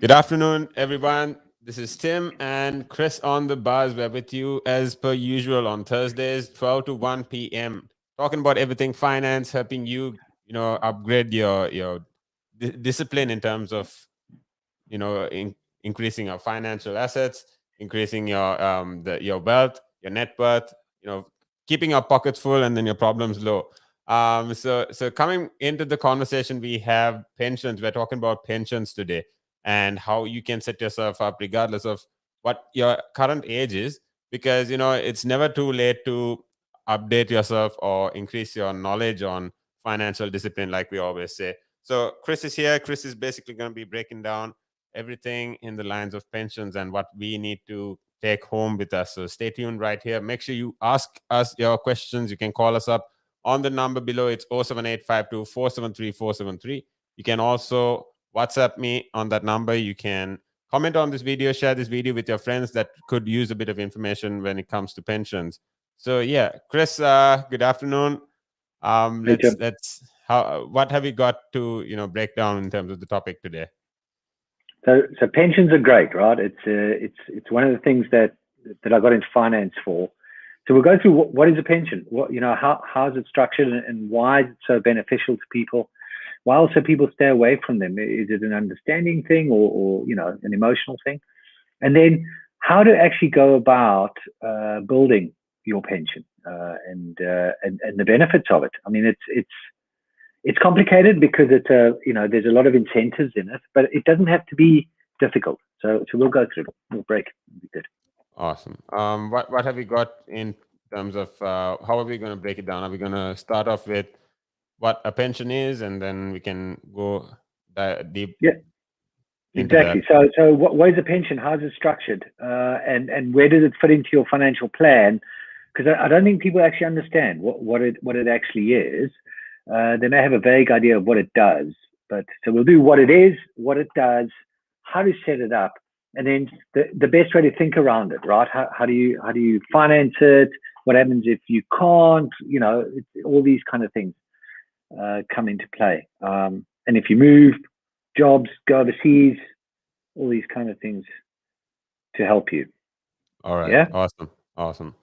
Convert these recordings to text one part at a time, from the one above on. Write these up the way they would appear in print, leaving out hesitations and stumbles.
Good afternoon, everyone. This is Tim and Chris on the bars. We're with you as per usual on Thursdays, 12 to 1 p.m. Talking about everything finance, helping you, upgrade your discipline in terms of, increasing your financial assets, increasing your wealth, your net worth, keeping your pockets full and then your problems low. So coming into the conversation, we have pensions. We're talking about pensions today and how you can set yourself up regardless of what your current age is, because it's never too late to update yourself or increase your knowledge on financial discipline, like we always say. So Chris is here. Chris is basically going to be breaking down everything in the lines of pensions and what we need to take home with us. So stay tuned right here. Make sure you ask us your questions. You can call us up on the number below. It's 07852 You can also WhatsApp me on that number. You can comment on this video, share this video with your friends that could use a bit of information when it comes to pensions. So yeah, Chris, good afternoon. Let's how what have you got to break down in terms of the topic today? So pensions are great, right? It's one of the things that I got into finance for. So we'll go through what is a pension, how is it structured, and why is it so beneficial to people? Why also people stay away from them? Is it an understanding thing or an emotional thing? And then how to actually go about building your pension and the benefits of it. I mean, it's complicated because there's a lot of incentives in it, but it doesn't have to be difficult. So we'll go through it. We'll break it. It'll be good. Awesome. What have we got in terms of how are we going to break it down? Are we going to start off with what a pension is, and then we can go deep? Yeah, exactly. That. So what is a pension? How is it structured? And where does it fit into your financial plan? Because I don't think people actually understand what it actually is. They may have a vague idea of what it does, but so we'll do what it is, what it does, how to set it up, and then the best way to think around it, right? How do you finance it? What happens if you can't? All these kind of things come into play. And if you move jobs, go overseas, all these kind of things to help you. All right. Yeah. Awesome.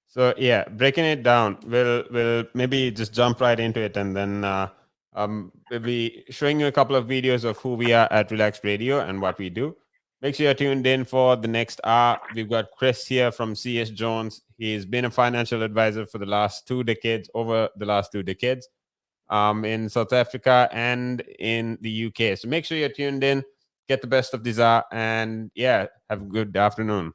So yeah, breaking it down, we'll maybe just jump right into it, and then we'll be showing you a couple of videos of who we are at Relaxed Radio and what we do. Make sure you're tuned in for the next hour. We've got Chris here from CS Jones. He's been a financial advisor for the last 2 decades, in South Africa and in the UK. So make sure you're tuned in, get the best of this hour, and yeah, have a good afternoon.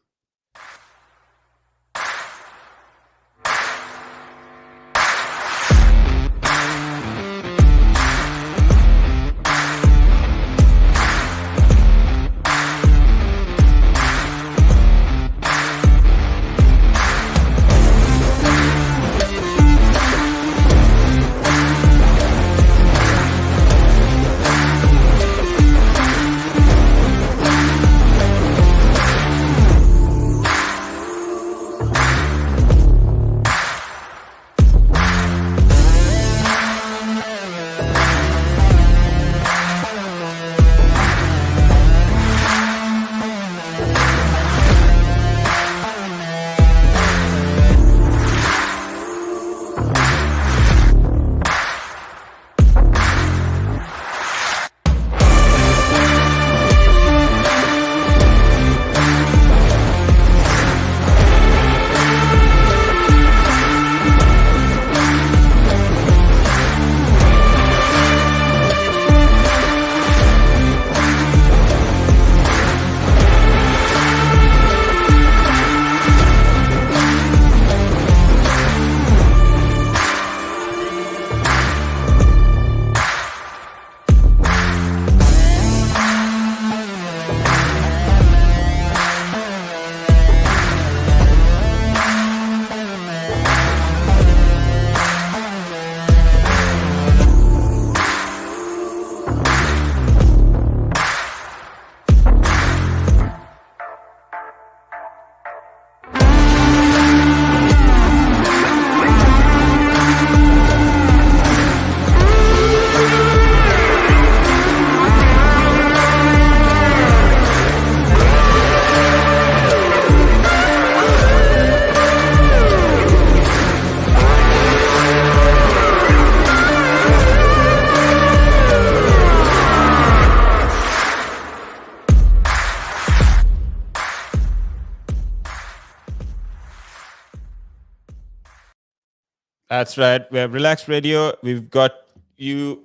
That's right. We have Relax Radio. We've got you.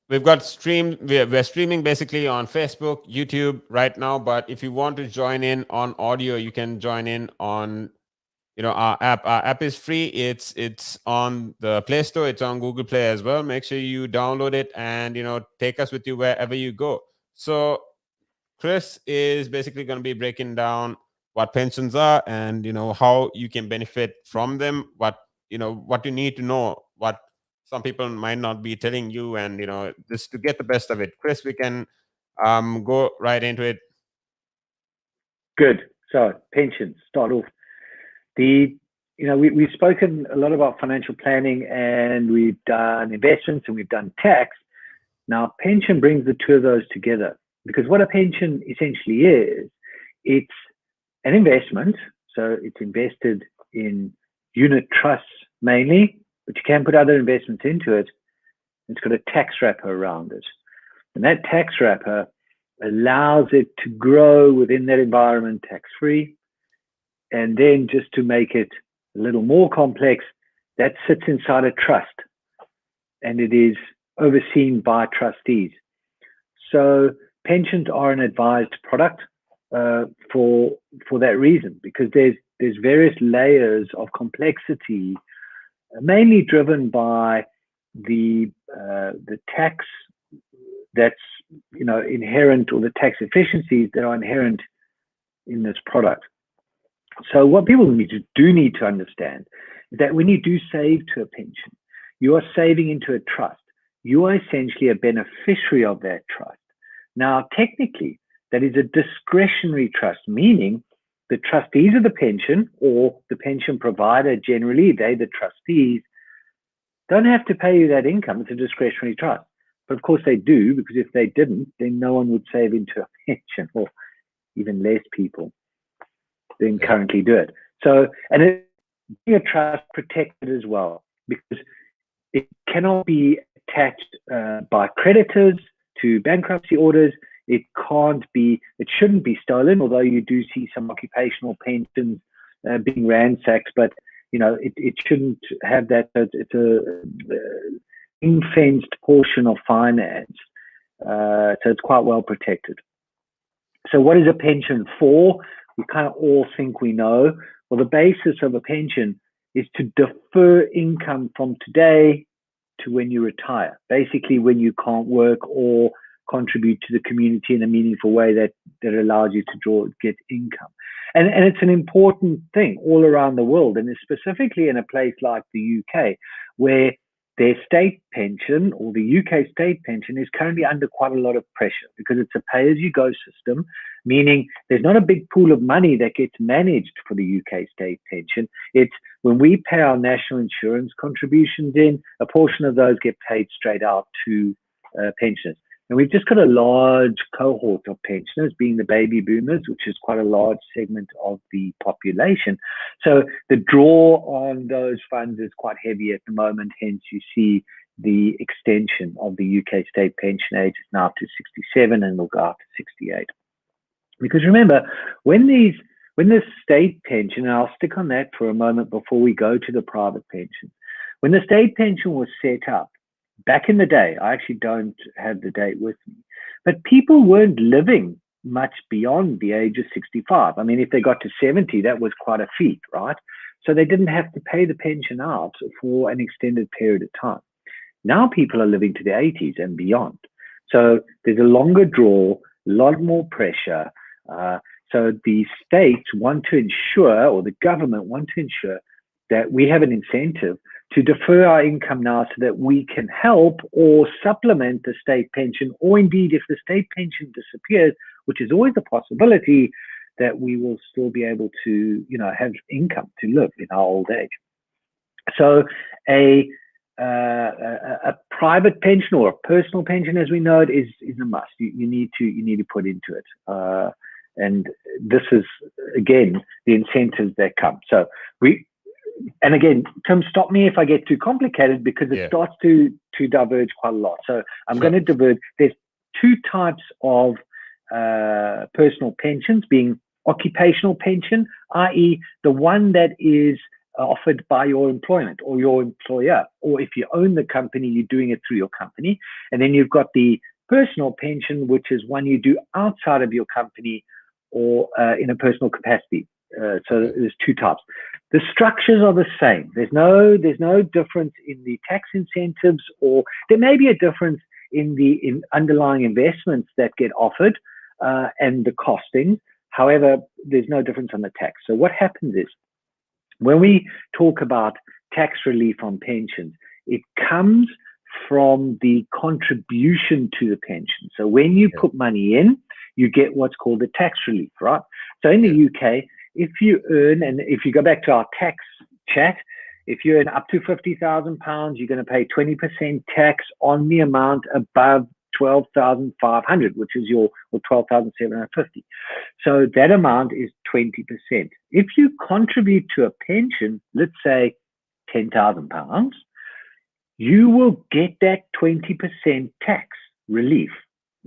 We've got stream. We're streaming basically on Facebook, YouTube right now. But if you want to join in on audio, you can join in on our app. Our app is free. It's on the Play Store. It's on Google Play as well. Make sure you download it and take us with you wherever you go. So Chris is basically going to be breaking down what pensions are and how you can benefit from them. What you need to know, what some people might not be telling you, and just to get the best of it. Chris, we can go right into it. Good. So pensions, start off. We've spoken a lot about financial planning, and we've done investments and we've done tax. Now, pension brings the two of those together, because what a pension essentially is, it's an investment. So it's invested in unit trusts mainly, but you can put other investments into it. It's got a tax wrapper around it. And that tax wrapper allows it to grow within that environment tax-free. And then just to make it a little more complex, that sits inside a trust, and it is overseen by trustees. So pensions are an advised product for that reason, because there's various layers of complexity, mainly driven by the tax that's inherent, or the tax efficiencies that are inherent in this product. So what people need to understand is that when you do save to a pension, you are saving into a trust. You are essentially a beneficiary of that trust. Now, technically, that is a discretionary trust, meaning the trustees of the pension, or the pension provider generally, the trustees, don't have to pay you that income. It's a discretionary trust. But of course they do, because if they didn't, then no one would save into a pension, or even less people than currently do it. So, and it's a trust protected as well, because it cannot be attached by creditors to bankruptcy orders. It shouldn't be stolen, although you do see some occupational pensions being ransacked, but it shouldn't have that. It's a ring-fenced portion of finance, so it's quite well protected. So what is a pension for? We kind of all think we know. Well, the basis of a pension is to defer income from today to when you retire, basically when you can't work or contribute to the community in a meaningful way that allows you to get income. And it's an important thing all around the world, and specifically in a place like the UK, where their state pension, or the UK state pension, is currently under quite a lot of pressure, because it's a pay-as-you-go system, meaning there's not a big pool of money that gets managed for the UK state pension. It's when we pay our national insurance contributions in, a portion of those get paid straight out to pensioners. And we've just got a large cohort of pensioners, being the baby boomers, which is quite a large segment of the population. So the draw on those funds is quite heavy at the moment. Hence, you see the extension of the UK state pension age is now to 67, and will go out to 68. Because remember, when the state pension, and I'll stick on that for a moment before we go to the private pension, when the state pension was set up, back in the day, I actually don't have the date with me, but people weren't living much beyond the age of 65. I mean, if they got to 70, that was quite a feat, right? So they didn't have to pay the pension out for an extended period of time. Now people are living to the 80s and beyond. So there's a longer draw, a lot more pressure. So the states want to ensure, or the government want to ensure, that we have an incentive to defer our income now, so that we can help or supplement the state pension, or indeed, if the state pension disappears, which is always a possibility, that we will still be able to, have income to live in our old age. So a private pension, or a personal pension as we know it, is a must. You need to put into it. And this is, again, the incentives that come. So and again, Tim, stop me if I get too complicated, because it starts to diverge quite a lot. So I'm going to diverge. There's two types of personal pensions, being occupational pension, i.e. the one that is offered by your employment or your employer. Or if you own the company, you're doing it through your company. And then you've got the personal pension, which is one you do outside of your company or in a personal capacity. So there's two types. The structures are the same. There's no difference in the tax incentives, or there may be a difference in the underlying investments that get offered and the costings. However, there's no difference on the tax. So what happens is, when we talk about tax relief on pensions, it comes from the contribution to the pension. So when you put money in, you get what's called the tax relief, right? So in the UK, if you earn, and if you go back to our tax chat, if you earn up to £50,000, you're going to pay 20% tax on the amount above 12,500, which is or 12,750. So that amount is 20%. If you contribute to a pension, let's say £10,000, you will get that 20% tax relief.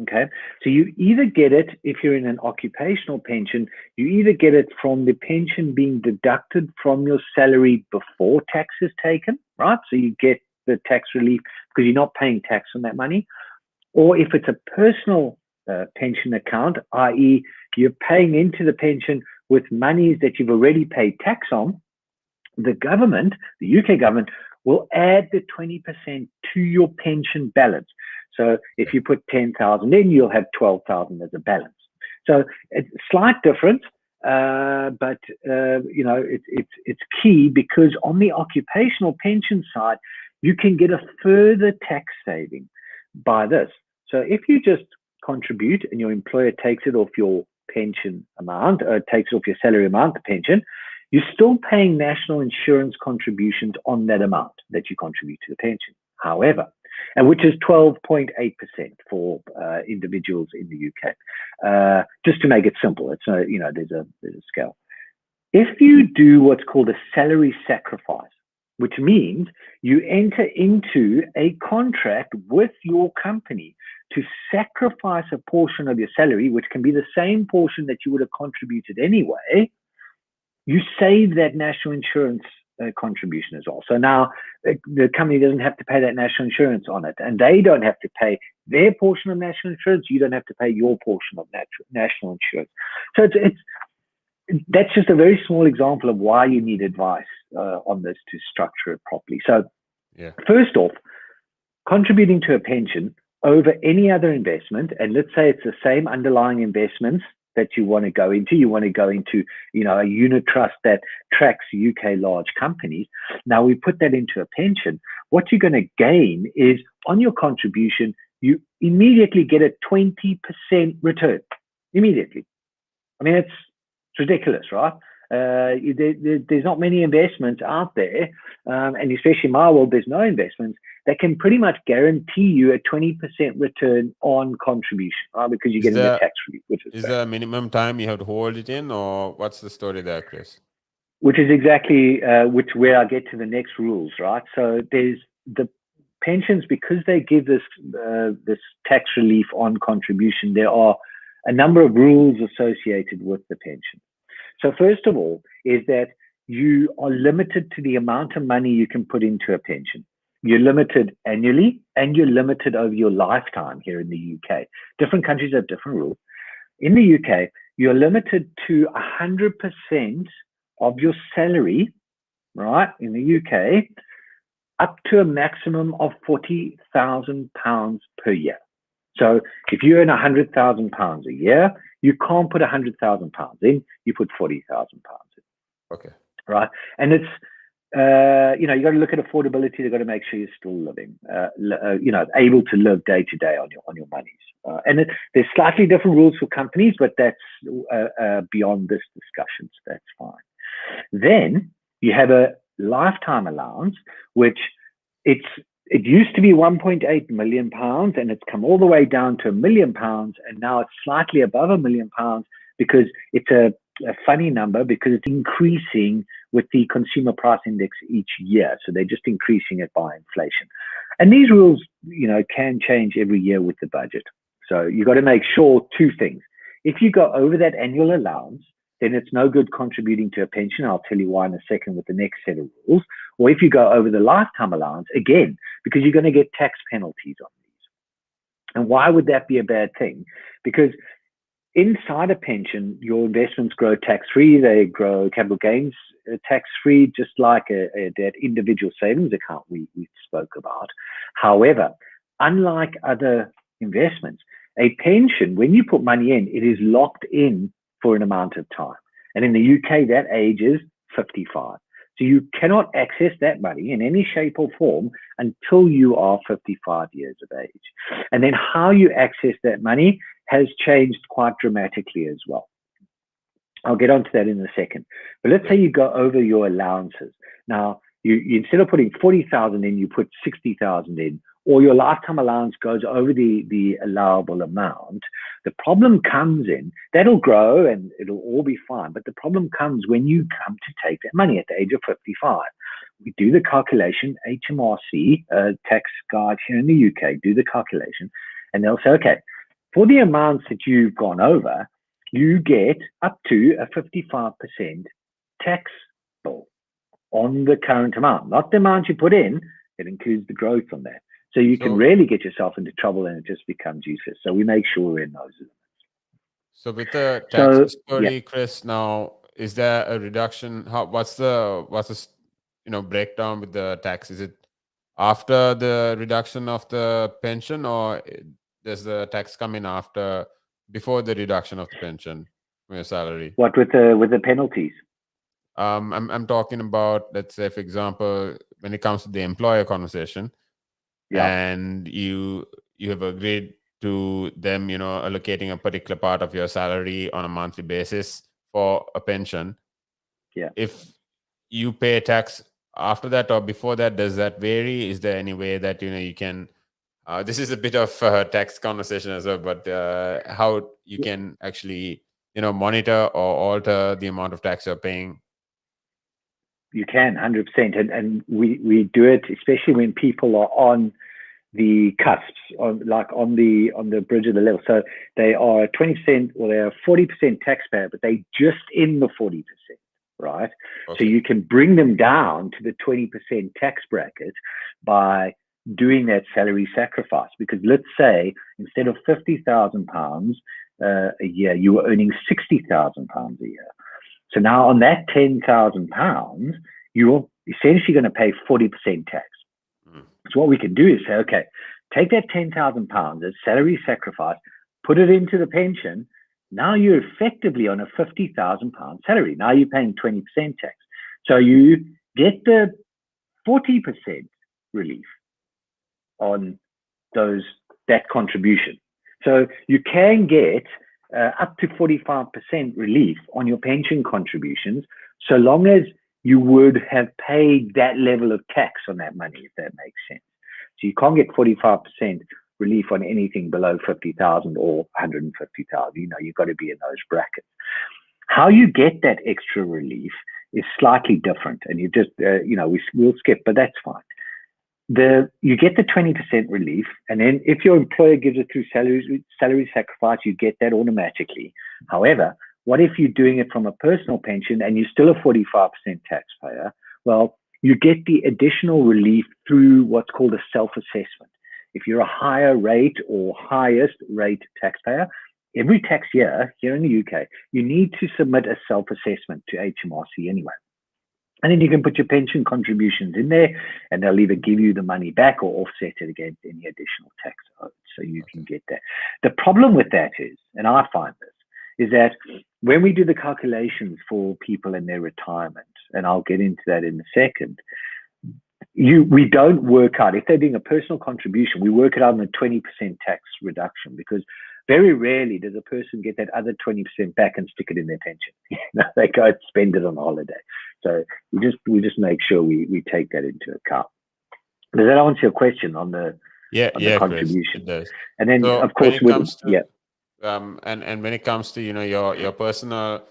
Okay, so you either get it, if you're in an occupational pension, you either get it from the pension being deducted from your salary before tax is taken, right? So you get the tax relief because you're not paying tax on that money. Or if it's a personal pension account, i.e. you're paying into the pension with monies that you've already paid tax on, the government, the UK government, will add the 20% to your pension balance. So if you put 10,000 in, you'll have 12,000 as a balance. So it's a slight difference, but you know, it's key, because on the occupational pension side, you can get a further tax saving by this. So if you just contribute and your employer takes it off your pension amount, takes it off your salary amount, the pension, you're still paying national insurance contributions on that amount that you contribute to the pension. However, and which is 12.8% for individuals in the UK. Just to make it simple, it's a, you know, there's a scale. If you do what's called a salary sacrifice, which means you enter into a contract with your company to sacrifice a portion of your salary, which can be the same portion that you would have contributed anyway, you save that national insurance contribution as well. So now the company doesn't have to pay that national insurance on it, and they don't have to pay their portion of national insurance. You don't have to pay your portion of national insurance. So that's just a very small example of why you need advice on this to structure it properly. So first off, contributing to a pension over any other investment, and let's say it's the same underlying investments that you want to go into. You want to go into, you know, a unit trust that tracks UK large companies. Now we put that into a pension. What you're going to gain is, on your contribution, you immediately get a 20% return. Immediately. I mean, it's ridiculous, right? There's not many investments out there, and especially in my world, there's no investments that can pretty much guarantee you a 20% return on contribution, right? Because you're getting the tax relief. Is there a minimum time you have to hold it in, or what's the story there, Chris? Which is exactly where I get to the next rules, right? So there's the pensions, because they give this this tax relief on contribution. There are a number of rules associated with the pension. So first of all is that you are limited to the amount of money you can put into a pension. You're limited annually, and you're limited over your lifetime here in the UK. Different countries have different rules. In the UK, you're limited to 100% of your salary, right, in the UK, up to a maximum of £40,000 per year. So if you earn £100,000 a year, you can't put £100,000 in, you put £40,000 in. Okay. Right. And it's, you know, you got to look at affordability. You've got to make sure you're still living, you know, able to live day to day on your monies. And there's slightly different rules for companies, but that's beyond this discussion. So that's fine. Then you have a lifetime allowance, which it used to be £1.8 million, and it's come all the way down to £1 million, and now it's slightly above £1 million, because it's a funny number, because it's increasing with the consumer price index each year. So they're just increasing it by inflation. And these rules, you know, can change every year with the budget. So you got to make sure two things. If you go over that annual allowance, then it's no good contributing to a pension. I'll tell you why in a second with the next set of rules. Or if you go over the lifetime allowance, again, because you're going to get tax penalties on these. And why would that be a bad thing? Because inside a pension, your investments grow tax-free. They grow capital gains tax-free, just like that individual savings account we spoke about. However, unlike other investments, a pension, when you put money in, it is locked in for an amount of time. And in the UK, that age is 55. So you cannot access that money in any shape or form until you are 55 years of age. And then how you access that money has changed quite dramatically as well. I'll get onto that in a second. But let's say you go over your allowances. Now, you instead of putting 40,000 in, you put 60,000 in, or your lifetime allowance goes over the allowable amount. The problem comes in, that'll grow and it'll all be fine. But the problem comes when you come to take that money at the age of 55. We do the calculation, HMRC, tax guide here in the UK, do the calculation, and they'll say, okay, for the amounts that you've gone over, you get up to a 55% tax bill on the current amount, not the amount you put in. It includes the growth on that. So you can really get yourself into trouble and it just becomes useless. So we make sure we're in those limits. So with the tax story, Chris, now, is there a reduction? What's the breakdown with the tax? Is it after the reduction of the pension, or does the tax come in before the reduction of the pension from your salary? What with the penalties? I'm talking about, let's say, for example, when it comes to the employer conversation, and you have agreed to them, allocating a particular part of your salary on a monthly basis for a pension. Yeah. If you pay tax after that or before that, does that vary? Is there any way that you can? This is a bit of a tax conversation as well, but how you can actually monitor or alter the amount of tax you're paying? You can, 100%, and we do it, especially when people are on the cusps, on the bridge of the level. So they are 20% or they are 40% taxpayer, but they just in the 40%, right? Okay. So you can bring them down to the 20% tax bracket by doing that salary sacrifice. Because let's say instead of £50,000 a year, you were earning £60,000 a year. So now on that £10,000, you're essentially going to pay 40% tax. So what we can do is say, okay, take that £10,000 as salary sacrifice, put it into the pension. Now you're effectively on a £50,000 salary. Now you're paying 20% tax. So you get the 40% relief on that contribution. So you can get up to 45% relief on your pension contributions, so long as you would have paid that level of tax on that money, if that makes sense. So you can't get 45% relief on anything below 50,000 or 150,000. You've got to be in those brackets. How you get that extra relief is slightly different, and you just, we'll skip, but that's fine. You get the 20% relief, and then if your employer gives it through salary sacrifice, you get that automatically. However, what if you're doing it from a personal pension and you're still a 45% taxpayer? Well, you get the additional relief through what's called a self-assessment. If you're a higher rate or highest rate taxpayer, every tax year here in the UK, you need to submit a self-assessment to HMRC anyway. And then you can put your pension contributions in there, and they'll either give you the money back or offset it against any additional tax owed. So you can get that. The problem with that is, and I find this, is that when we do the calculations for people in their retirement, and I'll get into that in a second, we don't work out, if they're doing a personal contribution, we work it out on a 20% tax reduction, because very rarely does a person get that other 20% back and stick it in their pension. They go and spend it on holiday. So we just make sure we take that into account. Does that answer your question on the contribution? Chris, it does. And then so of course and when it comes to your personal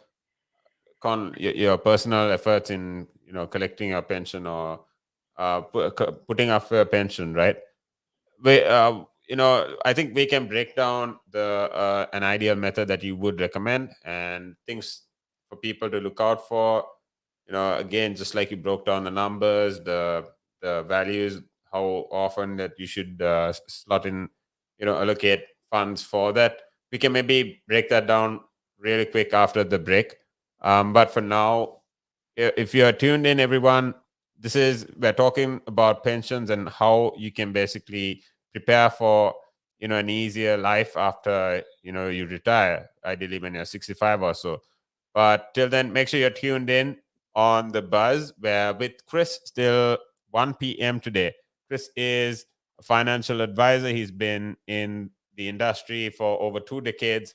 your personal efforts in collecting your pension or putting up a pension, right? I think we can break down an ideal method that you would recommend and things for people to look out for? Again, just like you broke down the numbers, the values, how often that you should slot in, allocate funds for that. We can maybe break that down really quick after the break. But for now, if you are tuned in, everyone, we're talking about pensions and how you can basically prepare for, an easier life after, you retire, ideally when you're 65 or so. But till then, make sure you're tuned in on The Buzz, where with Chris till 1 p.m. today. Chris is a financial advisor. He's been in the industry for over 2 decades.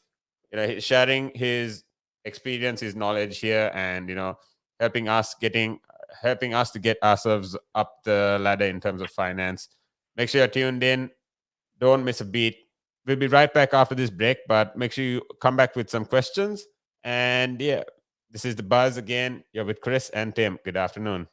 He's sharing his experience, his knowledge here, and helping us to get ourselves up the ladder in terms of finance. Make sure you're tuned in. Don't miss a beat. We'll be right back after this break, but make sure you come back with some questions. And yeah, this is The Buzz again. You're with Chris and Tim. Good afternoon.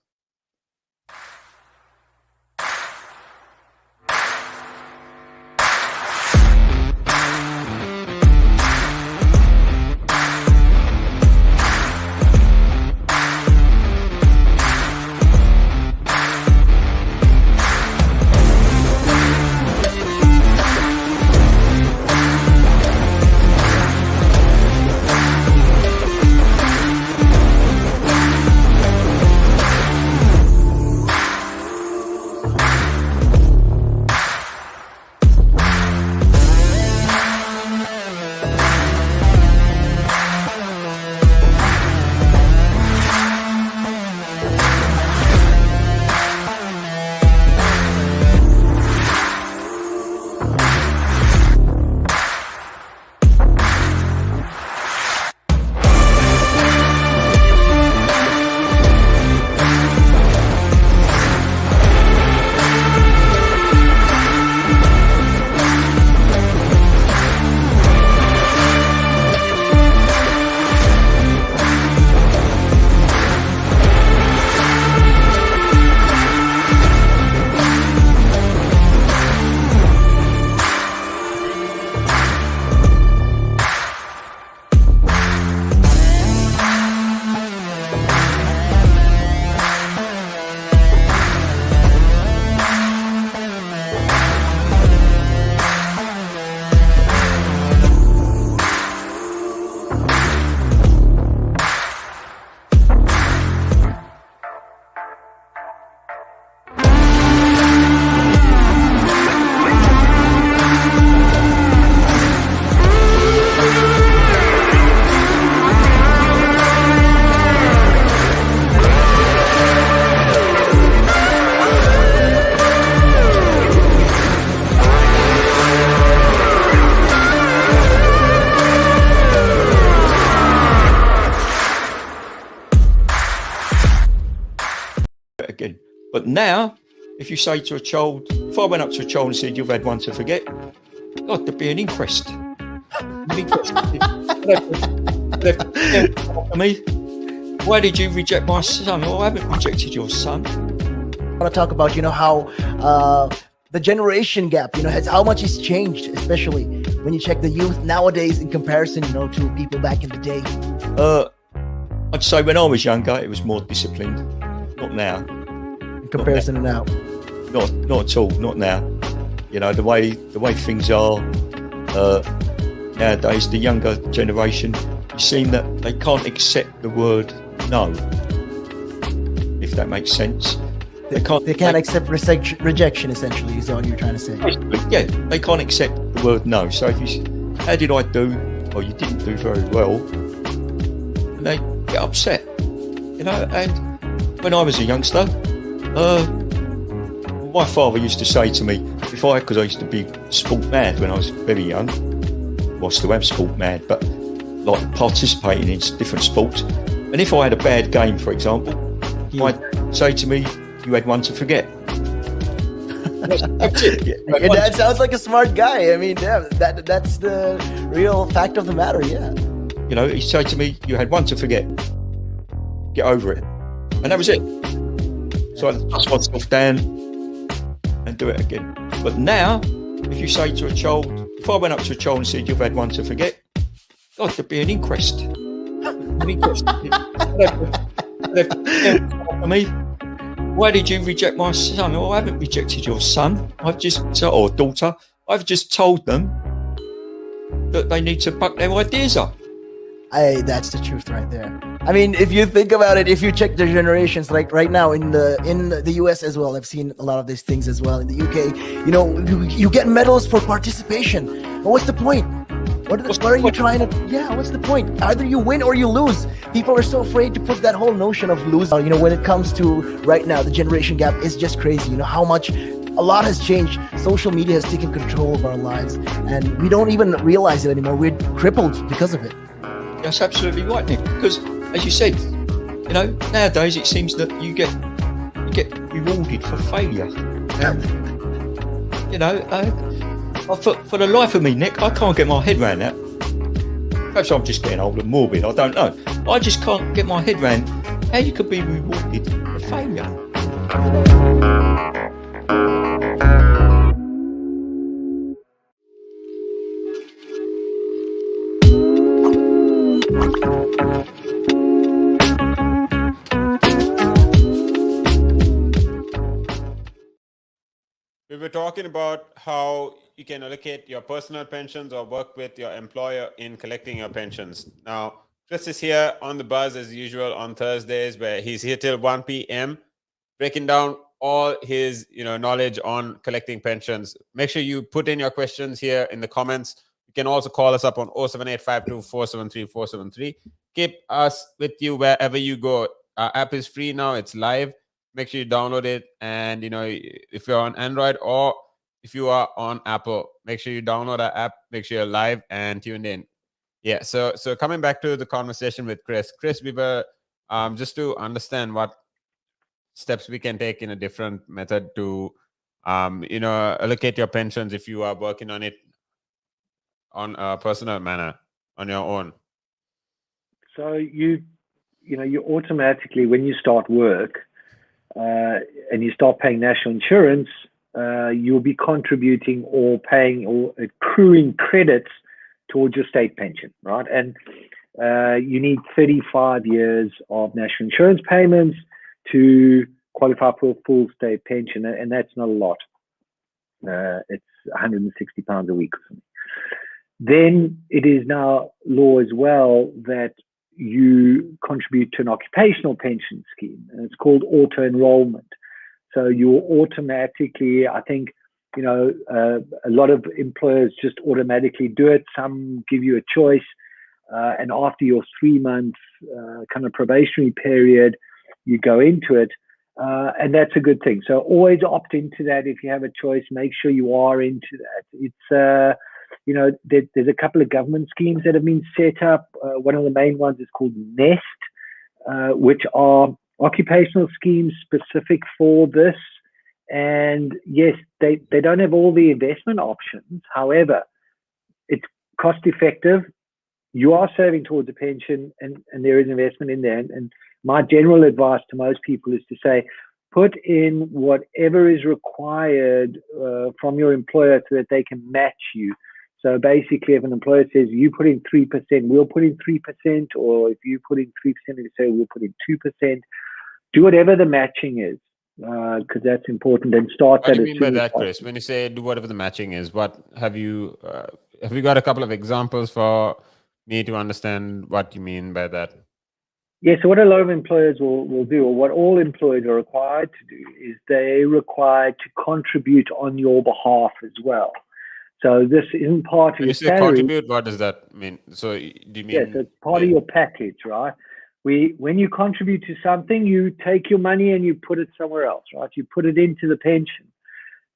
But now, if you say to a child, if I went up to a child and said, you've had one to forget, God, there'd be an inquest. Me, why did you reject my son? Oh, I haven't rejected your son. I want to talk about, how the generation gap, how much has changed, especially when you check the youth nowadays in comparison, to people back in the day. I'd say when I was younger, it was more disciplined. Not now. In comparison to now. Not at all. Not now. The way things are nowadays, the younger generation, you seem that they can't accept the word no. If that makes sense. They can't accept rejection, essentially, is all you're trying to say. Yeah, they can't accept the word no. So if you say, how did I do? Or you didn't do very well, and they get upset. And when I was a youngster, my father used to say to me, because I used to be sport mad when I was very young, well, I still am sport mad, but like participating in different sports. And if I had a bad game, for example, I'd say to me, you had one to forget. That's it. Your dad sounds like a smart guy. I mean, yeah, that's the real fact of the matter, yeah. He'd say to me, you had one to forget. Get over it. And that was it. So I'd dust myself down and do it again. But now, if you say to a child, if I went up to a child and said, you've had one to forget, God, there'd be an inquest. I mean, why did you reject my son? Oh, I haven't rejected your son. Or daughter. I've just told them that they need to buck their ideas up. That's the truth right there. I mean, if you think about it, if you check the generations, like right now in the US as well, I've seen a lot of these things as well. In the UK, you know, you get medals for participation. But what's the point? What are you trying to? Yeah, what's the point? Either you win or you lose. People are so afraid to put that whole notion of losing. You know, when it comes to right now, the generation gap is just crazy. You know how much. A lot has changed. Social media has taken control of our lives, and we don't even realize it anymore. We're crippled because of it. That's absolutely right, Nick. Because, as you said, you know, nowadays it seems that you get rewarded for failure. You know, for the life of me, Nick, I can't get my head around that. Perhaps I'm just getting old and morbid. I don't know. I just can't get my head around how you could be rewarded for failure. We were talking about how you can allocate your personal pensions or work with your employer in collecting your pensions. Now, Chris is here on the buzz as usual on Thursdays, where he's here till 1 p.m. breaking down all his knowledge on collecting pensions. Make sure you put in your questions here in the comments. You can also call us up on 07852-473-473. Keep us with you wherever you go. Our app is free now. It's live. Make sure you download it. And, if you're on Android or if you are on Apple, make sure you download our app. Make sure you're live and tuned in. Yeah. So coming back to the conversation with Chris, we were just to understand what steps we can take in a different method to, allocate your pensions if you are working on it on a personal manner on your own. So you automatically, when you start work, and you start paying national insurance, you'll be contributing or paying or accruing credits towards your state pension, right? And you need 35 years of national insurance payments to qualify for a full state pension, and that's not a lot. It's £160 a week or something. Then it is now law as well that you contribute to an occupational pension scheme, and it's called auto enrollment. So you automatically, I think, a lot of employers just automatically do it. Some give you a choice, and after your 3-month kind of probationary period, you go into it, and that's a good thing. So always opt into that if you have a choice. Make sure you are into that. It's there's a couple of government schemes that have been set up. One of the main ones is called NEST, which are occupational schemes specific for this. And yes, they don't have all the investment options. However, it's cost effective. You are saving towards a pension, and there is investment in there. And my general advice to most people is to say, put in whatever is required from your employer so that they can match you. So basically, if an employer says you put in 3%, we'll put in 3%, or if you put in 3%, they say we'll put in 2%. Do whatever the matching is, because that's important. And start that. What do you mean by that, Chris? When you say do whatever the matching is, what have you got a couple of examples for me to understand what you mean by that? Yeah, so what a lot of employers will do, or what all employers are required to do, is they're required to contribute on your behalf as well. So this isn't part of your salary. When you say contribute, what does that mean? So do you mean? Yes, it's part of your package, right? When you contribute to something, you take your money and you put it somewhere else, right? You put it into the pension.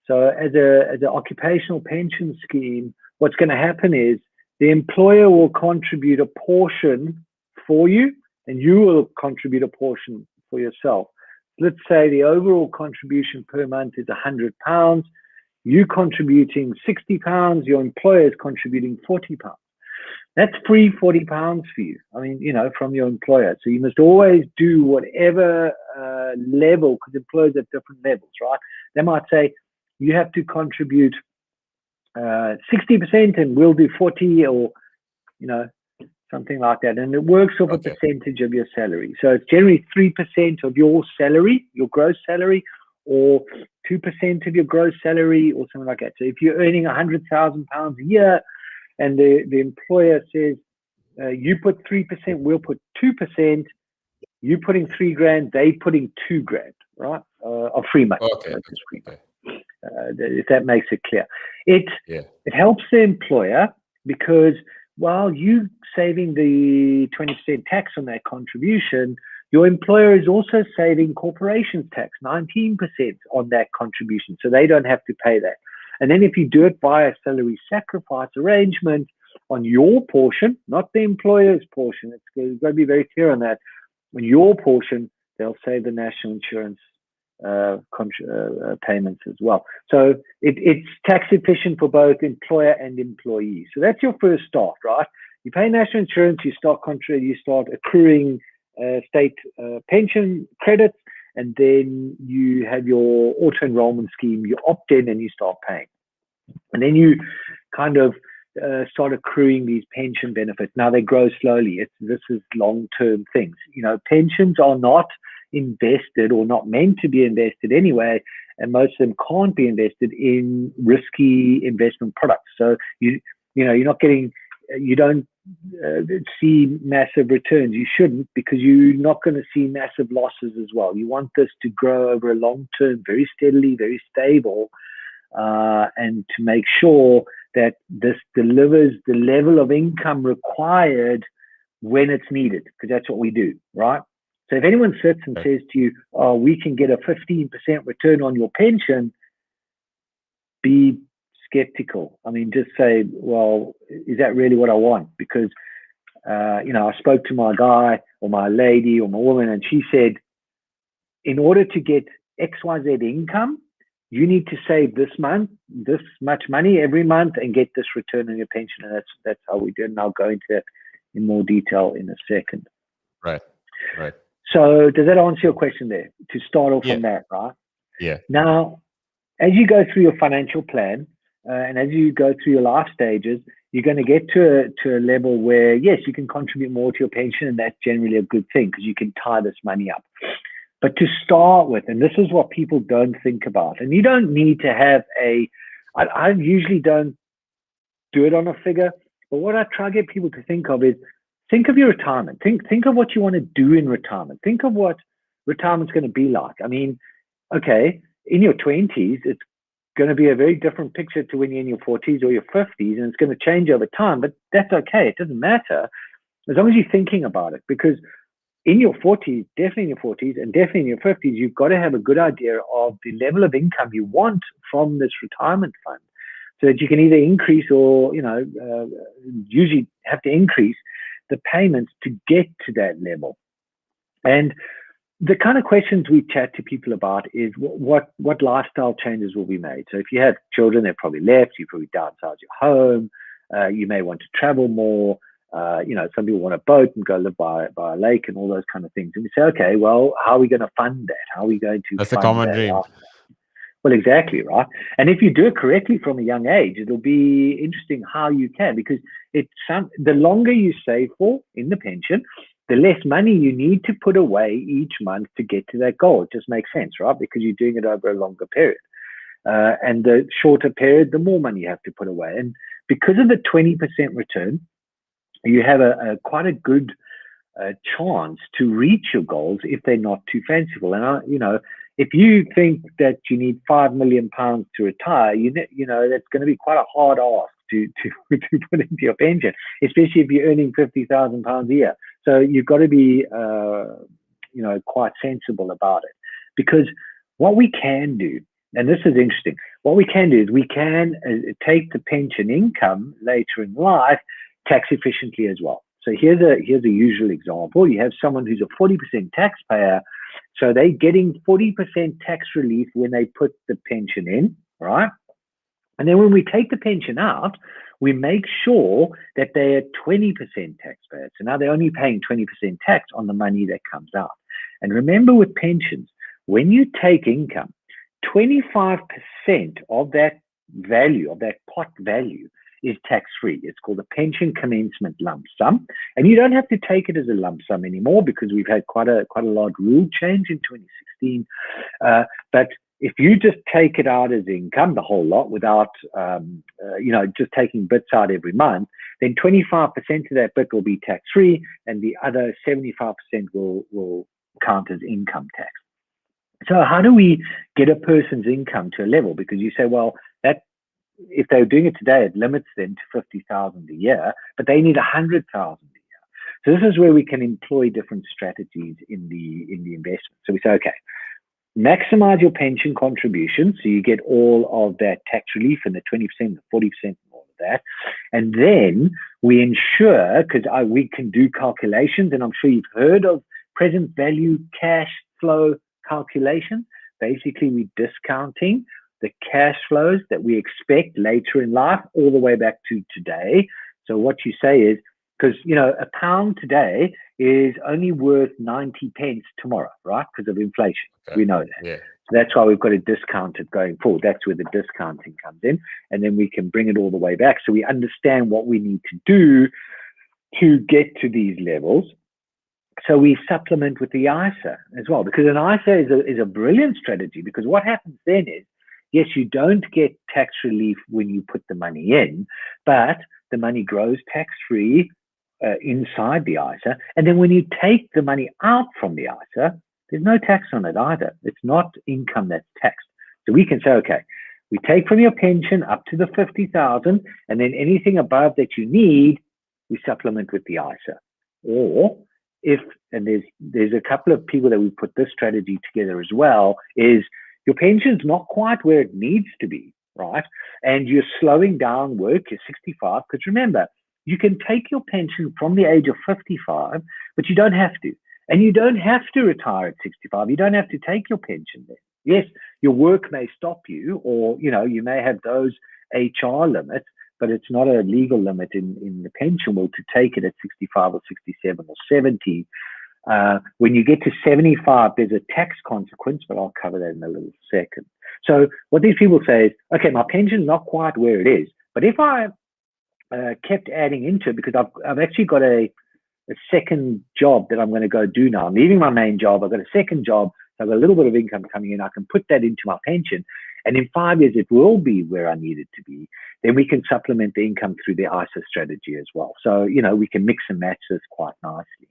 So as an occupational pension scheme, what's going to happen is the employer will contribute a portion for you, and you will contribute a portion for yourself. Let's say the overall contribution per month is £100. You contributing £60, your employer is contributing £40. That's free £40 for you. I mean, from your employer. So you must always do whatever level, because employers have different levels, right? They might say you have to contribute 60% and we'll do 40, or something like that. And it works off Okay. a percentage of your salary. So it's generally 3% of your salary, your gross salary, or 2% of your gross salary, or something like that. So if you're earning £100,000 a year, and the employer says, you put 3%, we'll put 2%, you putting $3,000, they putting $2,000, right? Of free money. Okay. Not just free money. Okay. If that makes it clear. It helps the employer because while you saving the 20% tax on that contribution, your employer is also saving corporations tax, 19% on that contribution. So they don't have to pay that. And then if you do it via salary sacrifice arrangement on your portion, not the employer's portion, it's got to be very clear on that. On your portion, they'll save the national insurance payments as well. So it's tax efficient for both employer and employee. So that's your first start, right? You pay national insurance, you start accruing state pension credits, and then you have your auto enrollment scheme. You opt in and you start paying, and then you kind of start accruing these pension benefits. Now they grow slowly. This is long-term things. You know, pensions are not invested or not meant to be invested anyway, and most of them can't be invested in risky investment products. So you don't see massive returns. You shouldn't, because you're not going to see massive losses as well. You want this to grow over a long term, very steadily, very stable, and to make sure that this delivers the level of income required when it's needed, because that's what we do, right? So if anyone sits and says to you, oh, we can get a 15% return on your pension, be skeptical. I mean, just say, well, is that really what I want? Because, I spoke to my guy or my lady or my woman, and she said, in order to get XYZ income, you need to save this much money every month and get this return on your pension. And that's how we do it. And I'll go into that in more detail in a second. Right. So does that answer your question there? To start off on that, right? Yeah. Now, as you go through your financial plan and as you go through your life stages, you're going to get to a level where, yes, you can contribute more to your pension, and that's generally a good thing because you can tie this money up. But to start with, and this is what people don't think about, and you don't need to have I usually don't do it on a figure, but what I try to get people to think of is, think of your retirement. Think of what you want to do in retirement. Think of what retirement's going to be like. I mean, okay, in your 20s, it's going to be a very different picture to when you're in your 40s or your 50s, and it's going to change over time, but that's okay. It doesn't matter as long as you're thinking about it, because in your 40s, definitely in your 40s and definitely in your 50s, you've got to have a good idea of the level of income you want from this retirement fund, so that you can either increase or, usually have to increase the payments to get to that level. And the kind of questions we chat to people about is what lifestyle changes will be made. So if you have children, they're probably left, you probably downsize your home, you may want to travel more, some people want a boat and go live by a lake and all those kind of things. And we say, okay, well, how are we going to fund that? How are we going to That's fund a common that? dream. Well, exactly, right? And if you do it correctly from a young age, it'll be interesting how you can, because the longer you save for in the pension, the less money you need to put away each month to get to that goal. It just makes sense, right? Because you're doing it over a longer period. And the shorter period, the more money you have to put away. And because of the 20% return, you have quite a good chance to reach your goals if they're not too fanciful. And, if you think that you need £5 million to retire, that's going to be quite a hard ask to put into your pension, especially if you're earning £50,000 a year. So you've got to be, quite sensible about it. Because what we can do, and this is interesting, what we can do is we can take the pension income later in life tax efficiently as well. So here's a usual example. You have someone who's a 40% taxpayer, so they're getting 40% tax relief when they put the pension in, right? And then when we take the pension out, we make sure that they are 20% taxpayers. So now they're only paying 20% tax on the money that comes out. And remember, with pensions, when you take income, 25% of that value, of that pot value, is tax-free. It's called a pension commencement lump sum, and you don't have to take it as a lump sum anymore because we've had quite a large rule change in 2016. But if you just take it out as income, the whole lot, without just taking bits out every month, then 25% of that bit will be tax-free, and the other 75% will count as income tax. So how do we get a person's income to a level? Because you say, well, that if they're doing it today, it limits them to 50,000 a year, but they need 100,000 a year. So this is where we can employ different strategies in the investment. So we say, okay, maximize your pension contribution, so you get all of that tax relief and the 20%, the 40%, and all of that. And then we ensure, because we can do calculations, and I'm sure you've heard of present value cash flow calculation. Basically, we're discounting the cash flows that we expect later in life all the way back to today. So what you say is, because a pound today is only worth 90 pence tomorrow, right? Because of inflation. Okay. We know that. Yeah. So that's why we've got to discount it going forward. That's where the discounting comes in. And then we can bring it all the way back. So we understand what we need to do to get to these levels. So we supplement with the ISA as well, because an ISA is a brilliant strategy, because what happens then is, yes, you don't get tax relief when you put the money in, but the money grows tax-free inside the ISA. And then when you take the money out from the ISA, there's no tax on it either. It's not income that's taxed. So we can say, okay, we take from your pension up to the 50,000, and then anything above that you need, we supplement with the ISA. Or and there's a couple of people that we put this strategy together as well, is your pension's not quite where it needs to be, right? And you're slowing down work, you're 65, because remember, you can take your pension from the age of 55, but you don't have to. And you don't have to retire at 65. You don't have to take your pension then. Yes, your work may stop you, or you may have those HR limits, but it's not a legal limit in the pension world to take it at 65 or 67 or 70. When you get to 75, there's a tax consequence, but I'll cover that in a little second. So what these people say is, okay, my pension's not quite where it is, but if I kept adding into it, because I've actually got a second job that I'm going to go do now. I'm leaving my main job. I've got a second job. So I've got a little bit of income coming in. I can put that into my pension. And in 5 years, it will be where I need it to be. Then we can supplement the income through the ISA strategy as well. So, we can mix and match this quite nicely.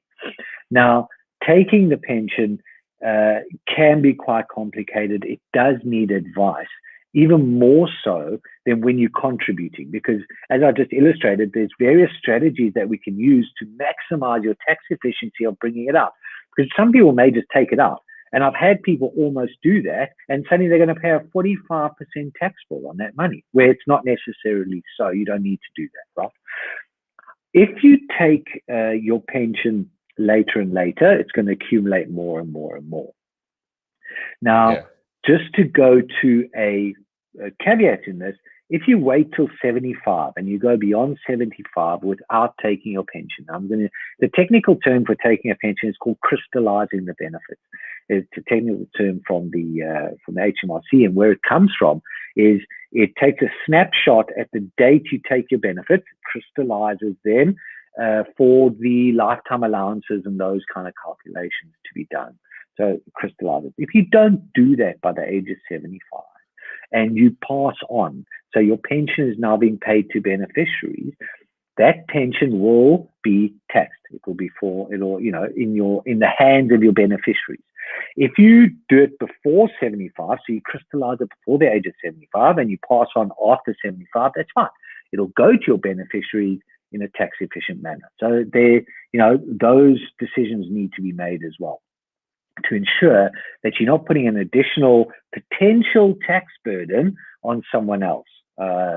Now, taking the pension can be quite complicated. It does need advice, even more so than when you're contributing, because as I just illustrated, there's various strategies that we can use to maximize your tax efficiency of bringing it up. Because some people may just take it out. And I've had people almost do that, and suddenly they're going to pay a 45% tax bill on that money, where it's not necessarily so. You don't need to do that, right? If you take your pension later and later, it's going to accumulate more and more and more. Now, just to go to a caveat in this, if you wait till 75 and you go beyond 75 without taking your pension, the technical term for taking a pension is called crystallizing the benefits. It's a technical term from the HMRC, and where it comes from is it takes a snapshot at the date you take your benefits, crystallizes them for the lifetime allowances and those kind of calculations to be done. So crystallizes. If you don't do that by the age of 75 and you pass on, so your pension is now being paid to beneficiaries, that pension will be taxed. It will be in the hands of your beneficiaries. If you do it before 75, so you crystallize it before the age of 75 and you pass on after 75, that's fine. It'll go to your beneficiaries in a tax efficient manner. So those decisions need to be made as well, to ensure that you're not putting an additional potential tax burden on someone else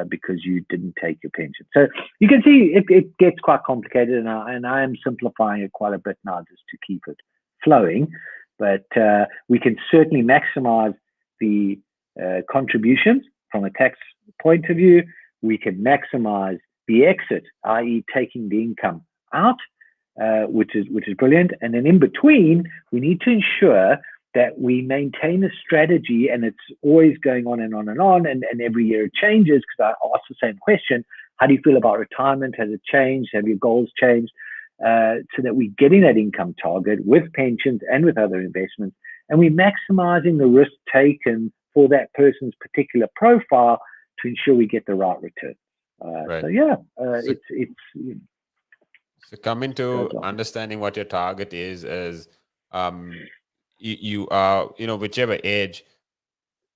because you didn't take your pension. So you can see it gets quite complicated, and I am simplifying it quite a bit now just to keep it flowing. But we can certainly maximize the contributions from a tax point of view. We can maximize the exit, i.e. taking the income out, which is brilliant. And then in between, we need to ensure that we maintain a strategy, and it's always going on and on and on, and every year it changes, because I ask the same question, How do you feel about retirement? Has it changed? Have your goals changed? So that we're getting that income target with pensions and with other investments, and we're maximizing the risk taken for that person's particular profile to ensure we get the right return. Right. So yeah, So coming to understanding what your target is you are, whichever age.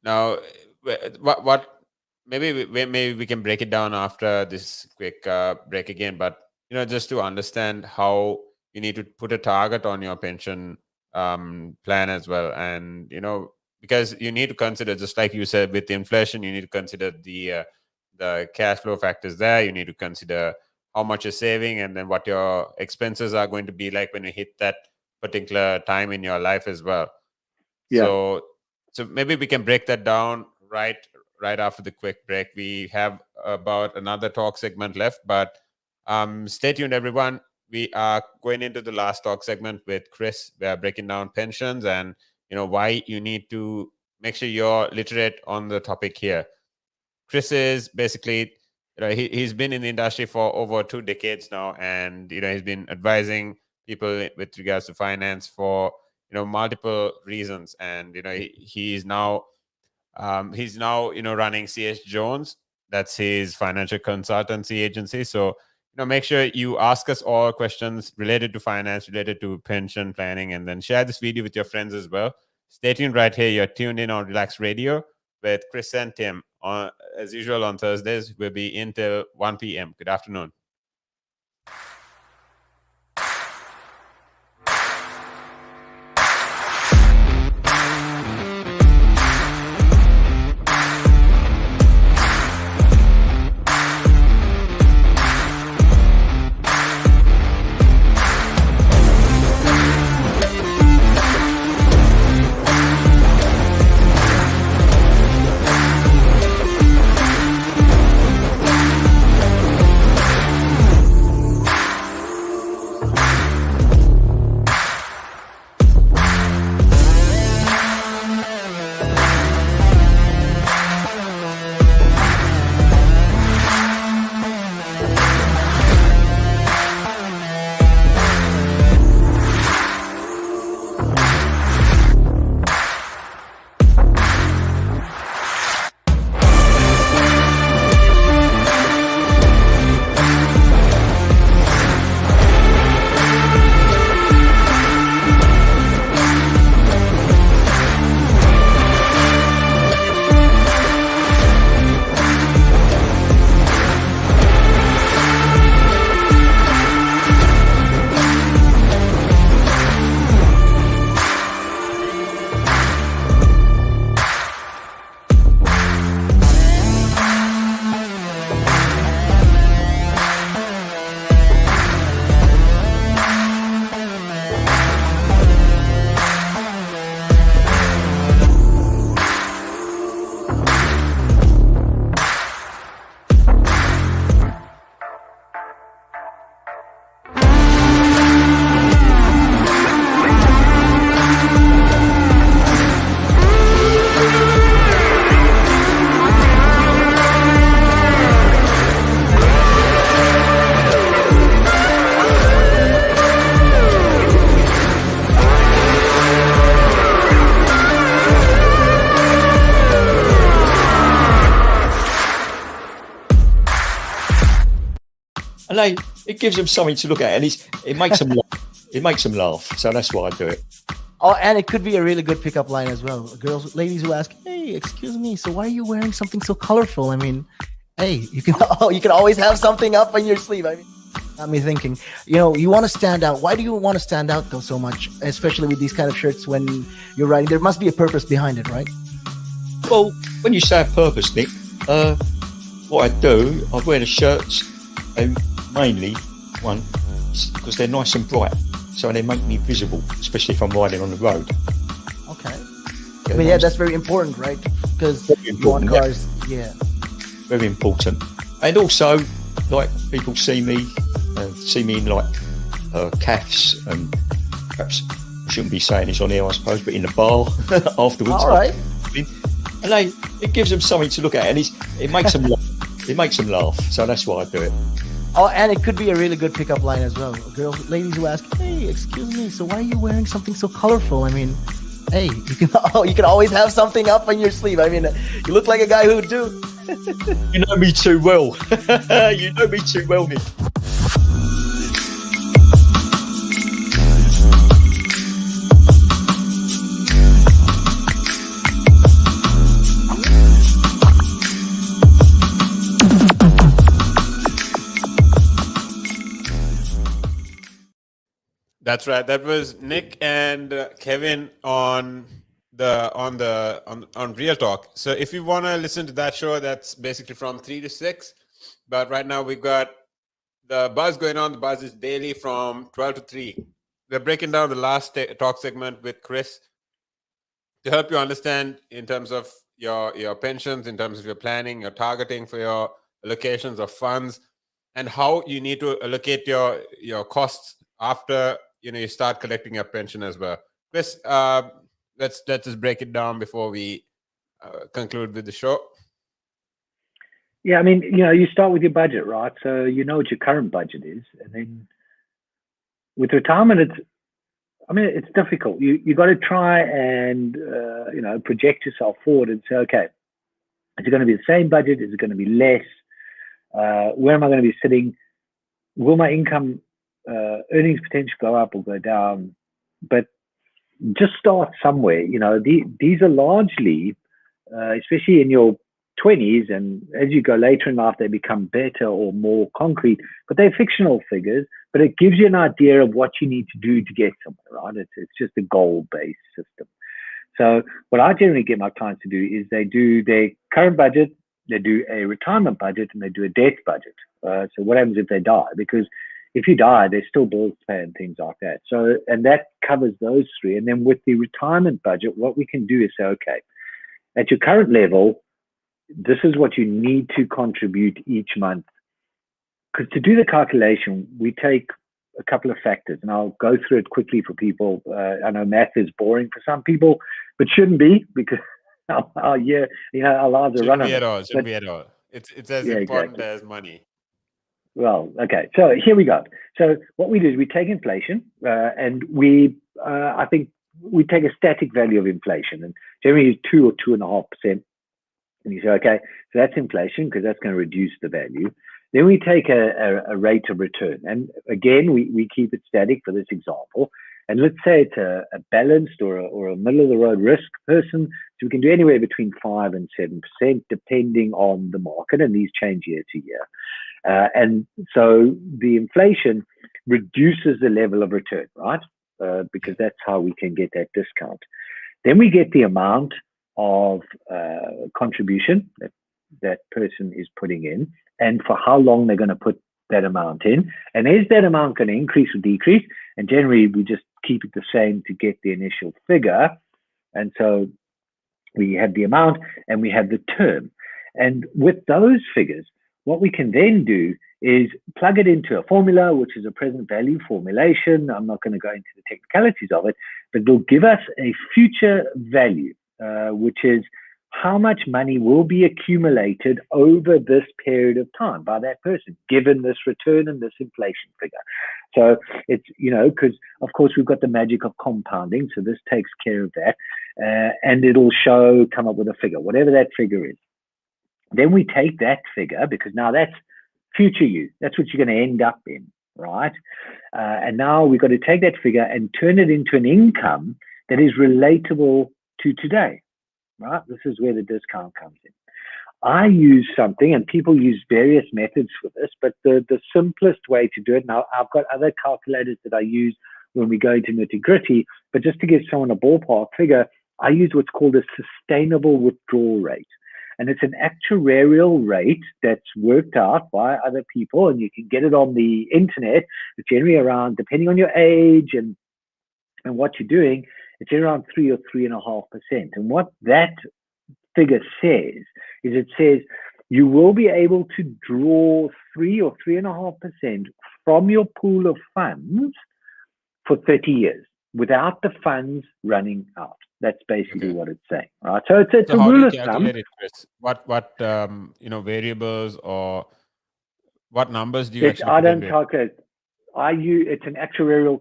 Now, what maybe we can break it down after this quick break again, but just to understand how you need to put a target on your pension plan as well, and because you need to consider, just like you said, with inflation, you need to consider the cash flow factors there. You need to consider how much you're saving, and then what your expenses are going to be like when you hit that particular time in your life as well. Yeah. So maybe we can break that down right after the quick break. We have about another talk segment left, but stay tuned, everyone. We are going into the last talk segment with Chris. We are breaking down pensions and why you need to make sure you're literate on the topic here. Chris is basically, he's been in the industry for over 2 decades now, and he's been advising people with regards to finance for multiple reasons, and he's now running CS Jones. That's his financial consultancy agency. So make sure you ask us all questions related to finance, related to pension planning, and then share this video with your friends as well. Stay tuned right here. You're tuned in on Relax Radio with Chris and Tim. As usual on Thursdays, we'll be in till 1 p.m. Good afternoon. And it gives them something to look at, and it makes them laugh. It makes them laugh. So that's why I do it. Oh, and it could be a really good pickup line as well. Ladies who ask, "Hey, excuse me, so why are you wearing something so colorful?" I mean, hey, you can always have something up on your sleeve. I mean, got me thinking. You want to stand out. Why do you want to stand out though so much, especially with these kind of shirts when you're riding? There must be a purpose behind it, right? Well, when you say a purpose, Nick, what I do, I wear the shirts, mainly one because they're nice and bright, so they make me visible, especially if I'm riding on the road. Okay. I mean, yeah, that's very important, right? Because you want cars, yeah. Very important. And also, like, people see me in like calves, and perhaps I shouldn't be saying this on here, I suppose, but in the bar afterwards. All right. And it gives them something to look at, and it makes them laugh. It makes them laugh, so that's why I do it. Oh, and it could be a really good pickup line as well. Girls, ladies who ask, "Hey, excuse me, so why are you wearing something so colorful?" I mean, hey, you can always have something up on your sleeve. I mean, you look like a guy who would do. You know me too well. You know me too well, Nick. That's right. That was Nick and Kevin on Real Talk. So if you want to listen to that show, that's basically from 3 to 6. But right now we've got the Buzz going on. The Buzz is daily from 12 to 3. We're breaking down the last talk segment with Chris to help you understand in terms of your pensions, in terms of your planning, your targeting for your allocations of funds, and how you need to allocate your costs after you start collecting your pension as well. Chris, let's just break it down before we conclude with the show. Yeah, I mean, you start with your budget, right? So you know what your current budget is, and then with retirement, it's difficult. You got to try and project yourself forward and say, okay, is it going to be the same budget? Is it going to be less? Where am I going to be sitting? Will my income earnings potential go up or go down? But just start somewhere. These are largely, especially in your 20s, and as you go later in life, they become better or more concrete. But they're fictional figures. But it gives you an idea of what you need to do to get somewhere, right? It's just a goal-based system. So what I generally get my clients to do is they do their current budget, they do a retirement budget, and they do a death budget. So what happens if they die? Because if you die, there's still bills to pay and things like that. So, and that covers those three. And then with the retirement budget, what we can do is say, okay, at your current level, this is what you need to contribute each month. Because to do the calculation, we take a couple of factors, and I'll go through it quickly for people. I know math is boring for some people, but shouldn't be, because our lives are run on it. Shouldn't be at all. It's as important as money. Well, okay. So here we go. So what we do is we take inflation, and I think we take a static value of inflation, and generally use 2 or 2.5%. And you say, okay, so that's inflation because that's going to reduce the value. Then we take a rate of return, and again we keep it static for this example. And let's say it's a balanced or a middle of the road risk person, so we can do anywhere between 5 and 7% depending on the market, and these change year to year. And so the inflation reduces the level of return, right? Because that's how we can get that discount. Then we get the amount of contribution that person is putting in, and for how long they're going to put that amount in. And is that amount going to increase or decrease? And generally, we just keep it the same to get the initial figure. And so we have the amount and we have the term. And with those figures, what we can then do is plug it into a formula, which is a present value formulation. I'm not going to go into the technicalities of it, but it'll give us a future value, which is how much money will be accumulated over this period of time by that person, given this return and this inflation figure. So it's, because of course we've got the magic of compounding, so this takes care of that, and it'll come up with a figure, whatever that figure is. Then we take that figure, because now that's future you. That's what you're going to end up in, right? And now we've got to take that figure and turn it into an income that is relatable to today, right? This is where the discount comes in. I use something, and people use various methods for this, but the simplest way to do it, now I've got other calculators that I use when we go into nitty-gritty, but just to give someone a ballpark figure, I use what's called a sustainable withdrawal rate. And it's an actuarial rate that's worked out by other people, and you can get it on the internet. It's generally around, depending on your age and what you're doing, it's around 3 or 3.5%. And what that figure says is, it says you will be able to draw 3 or 3.5% from your pool of funds for 30 years without the funds running out. That's basically Okay. what it's saying, right? So it's So a how do rule you of thumb. calculate it, Chris? What variables or what numbers do you actually I put don't into it? calculate. It's an actuarial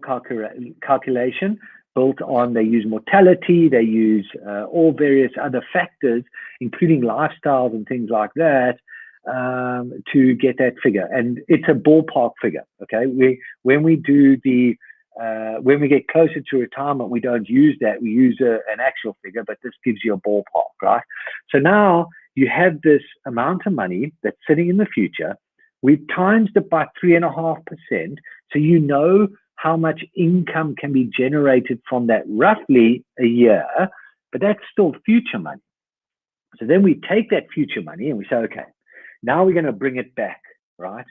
calculation built on, they use mortality, they use all various other factors, including lifestyles and things like that, to get that figure. And it's a ballpark figure, okay? When we get closer to retirement, we don't use that. We use an actual figure, but this gives you a ballpark, right? So now you have this amount of money that's sitting in the future. We've times it by 3.5%, so you know how much income can be generated from that roughly a year, but that's still future money. So then we take that future money and we say, okay, now we're going to bring it back, right?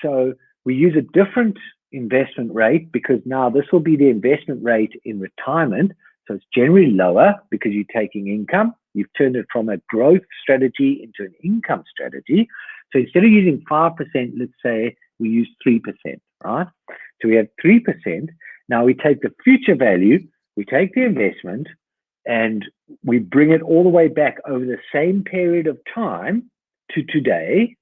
So we use a different investment rate because now this will be the investment rate in retirement. So it's generally lower because you're taking income. You've turned it from a growth strategy into an income strategy. So instead of using 5%, let's say we use 3%, right? So we have 3%. Now we take the future value, we take the investment, and we bring it all the way back over the same period of time to today,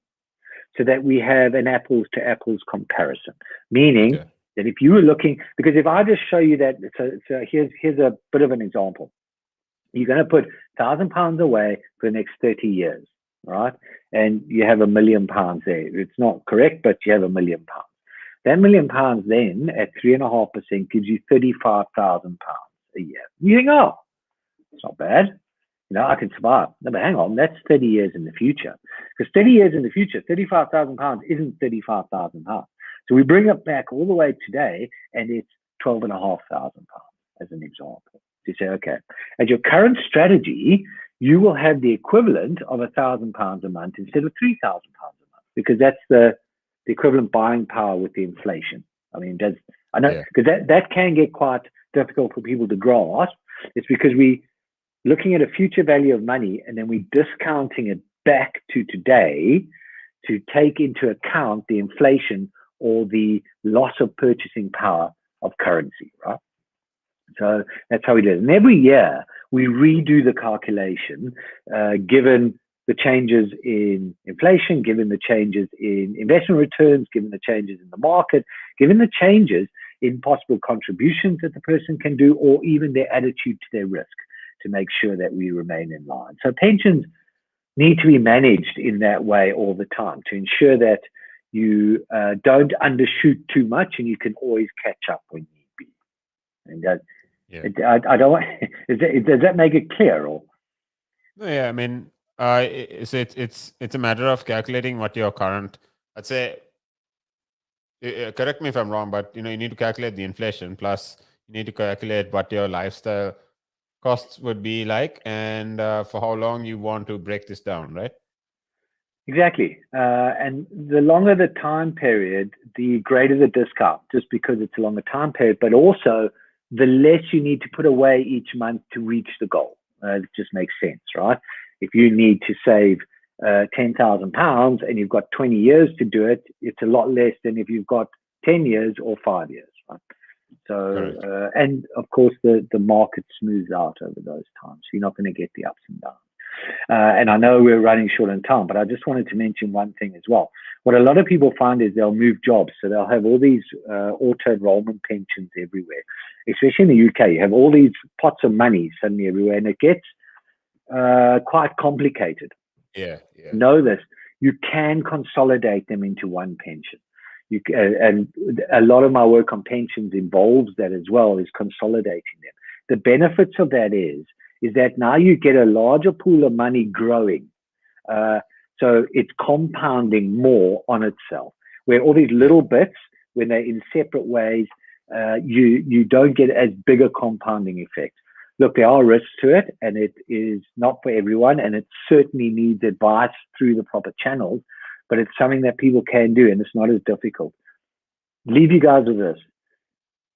so that we have an apples to apples comparison. Meaning that if you were looking, because if I just show you that, so here's a bit of an example. You're going to put £1,000 away for the next 30 years, right? And you have £1 million there. It's not correct, but you have £1 million. That £1 million then at 3.5% gives you £35,000 a year. You think, oh, it's not bad. I can survive. No, but hang on, that's 30 years in the future. Because 30 years in the future, £35,000 isn't £35,000. So we bring it back all the way today, and it's £12,500 as an example. So you say, okay, at your current strategy, you will have the equivalent of £1,000 a month instead of £3,000 a month, because that's the equivalent buying power with the inflation. I mean, I know, because that can get quite difficult for people to grasp. It's because we looking at a future value of money and then we discounting it back to today to take into account the inflation or the loss of purchasing power of currency, right? So that's how we do it. And every year we redo the calculation, given the changes in inflation, given the changes in investment returns, given the changes in the market, given the changes in possible contributions that the person can do, or even their attitude to their risk, to make sure that we remain in line. So pensions need to be managed in that way all the time to ensure that you don't undershoot too much and you can always catch up when need be. And I don't want, does that make it clear? Or? Yeah, I mean, it's a matter of calculating what your current, let's say, correct me if I'm wrong, but you need to calculate the inflation, plus you need to calculate what your lifestyle costs would be like, and for how long you want to break this down, right? Exactly. And the longer the time period, the greater the discount, just because it's a longer time period, but also the less you need to put away each month to reach the goal. It just makes sense, right? If you need to save £10,000 and you've got 20 years to do it, it's a lot less than if you've got 10 years or 5 years, right? So, and of course, the market smooths out over those times. So you're not going to get the ups and downs. And I know we're running short on time, but I just wanted to mention one thing as well. What a lot of people find is they'll move jobs. So they'll have all these auto-enrollment pensions everywhere, especially in the UK. You have all these pots of money suddenly everywhere, and it gets quite complicated. Yeah. Know this. You can consolidate them into one pension. And a lot of my work on pensions involves that as well, is consolidating them. The benefits of that is that now you get a larger pool of money growing. So it's compounding more on itself, where all these little bits, when they're in separate ways, you don't get as big a compounding effect. Look, there are risks to it, and it is not for everyone, and it certainly needs advice through the proper channels, but it's something that people can do, and it's not as difficult. Leave you guys with this.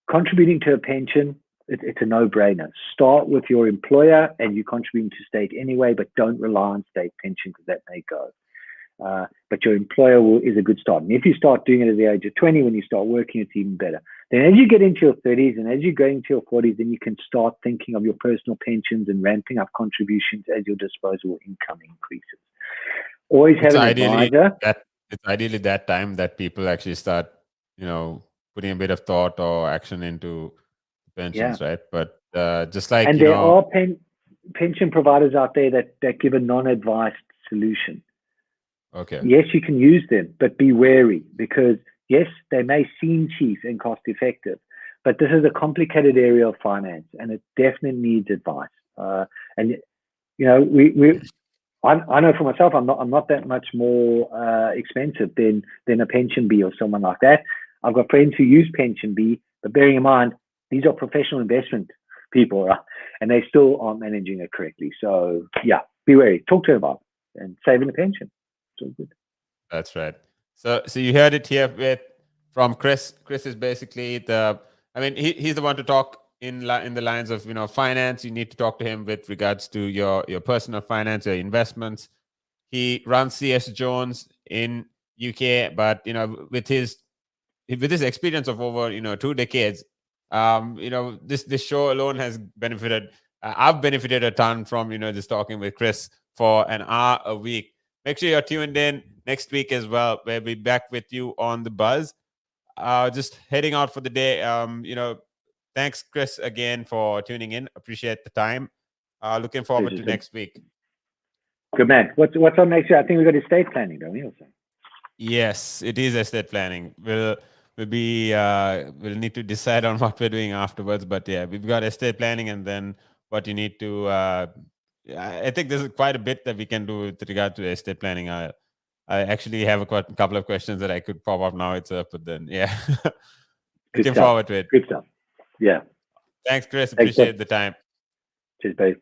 Contributing to a pension, it's a no-brainer. Start with your employer, and you're contributing to state anyway, but don't rely on state pension, because that may go. But your employer is a good start. And if you start doing it at the age of 20, when you start working, it's even better. Then as you get into your 30s and as you go into your 40s, then you can start thinking of your personal pensions and ramping up contributions as your disposable income increases. Always have an advisor. It's ideally that time that people actually start, putting a bit of thought or action into pensions, right? But just like, and there are pension providers out there that give a non-advised solution. Okay. Yes, you can use them, but be wary, because yes, they may seem cheap and cost effective, but this is a complicated area of finance, and it definitely needs advice. And I know for myself, I'm not that much more expensive than a Pension Bee or someone like that. I've got friends who use Pension Bee, but bearing in mind these are professional investment people, right? And they still aren't managing it correctly. So yeah, be wary. Talk to them about it and saving a pension. It's all good. That's right. So you heard it here from Chris. Chris is basically he's the one to talk in the lines of finance. You need to talk to him with regards to your personal finance, your investments. He runs CS Jones in UK, but with his experience of over 2 decades, this show alone has benefited. I've benefited a ton from just talking with Chris for an hour a week. Make sure you're tuned in next week as well. We'll be back with you on The Buzz. Just heading out for the day. Thanks, Chris, again for tuning in. Appreciate the time. Looking forward to next week. Good man. What's on next year? I think we've got estate planning, don't we? Also? Yes, it is estate planning. We'll need to decide on what we're doing afterwards. But yeah, we've got estate planning, and then what you need to. I think there's quite a bit that we can do with regard to estate planning. I actually have a couple of questions that I could pop up now. But then yeah, looking forward to it. Good stuff. Yeah. Thanks, Chris. Appreciate the time. Cheers, babe.